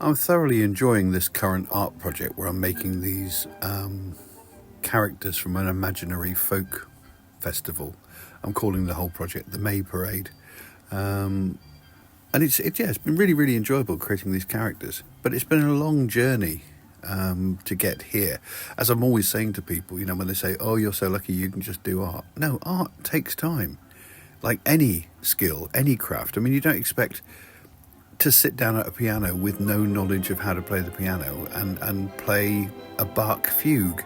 I'm thoroughly enjoying this current art project where I'm making these characters from an imaginary folk festival. I'm calling the whole project the May Parade. And it's been really enjoyable creating these characters. But it's been a long journey to get here. As I'm always saying to people, you know, when they say, oh, you're so lucky you can just do art. No, art takes time. Like any skill, any craft. I mean, you don't expect to sit down at a piano with no knowledge of how to play the piano and play a Bach fugue.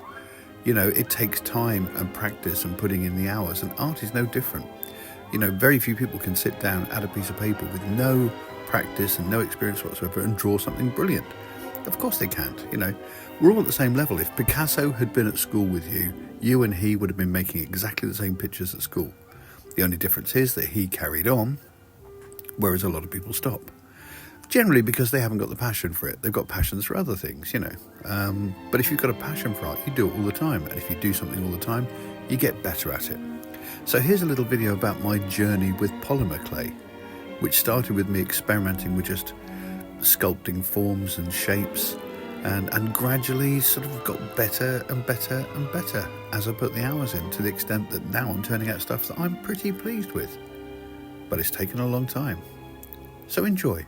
You know, it takes time and practice and putting in the hours, and art is no different. You know, very few people can sit down at a piece of paper with no practice and no experience whatsoever and draw something brilliant. Of course they can't, you know. We're all at the same level. If Picasso had been at school with you, you and he would have been making exactly the same pictures at school. The only difference is that he carried on, whereas a lot of people stop. Generally because they haven't got the passion for it. They've got passions for other things, you know. But if you've got a passion for art, you do it all the time. And if you do something all the time, you get better at it. So here's a little video about my journey with polymer clay, which started with me experimenting with just sculpting forms and shapes, and gradually sort of got better and better and better as I put the hours in, to the extent that now I'm turning out stuff that I'm pretty pleased with. But it's taken a long time. So enjoy.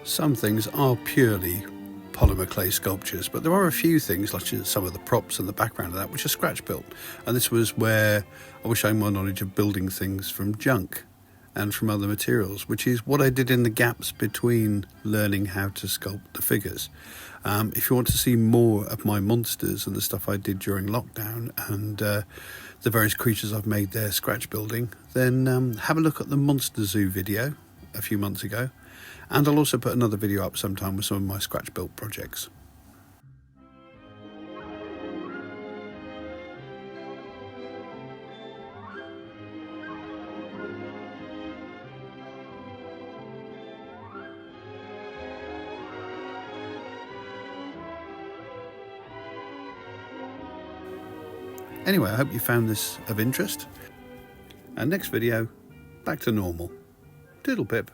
Some things are purely polymer clay sculptures, but there are a few things, like some of the props and the background of that, which are scratch built. And this was where I was showing my knowledge of building things from junk and from other materials, which is what I did in the gaps between learning how to sculpt the figures. If you want to see more of my monsters and the stuff I did during lockdown and the various creatures I've made there scratch building, then have a look at the Monster Zoo video a few months ago. And I'll also put another video up sometime with some of my scratch built projects. Anyway, I hope you found this of interest. And next video, back to normal. Doodle pip.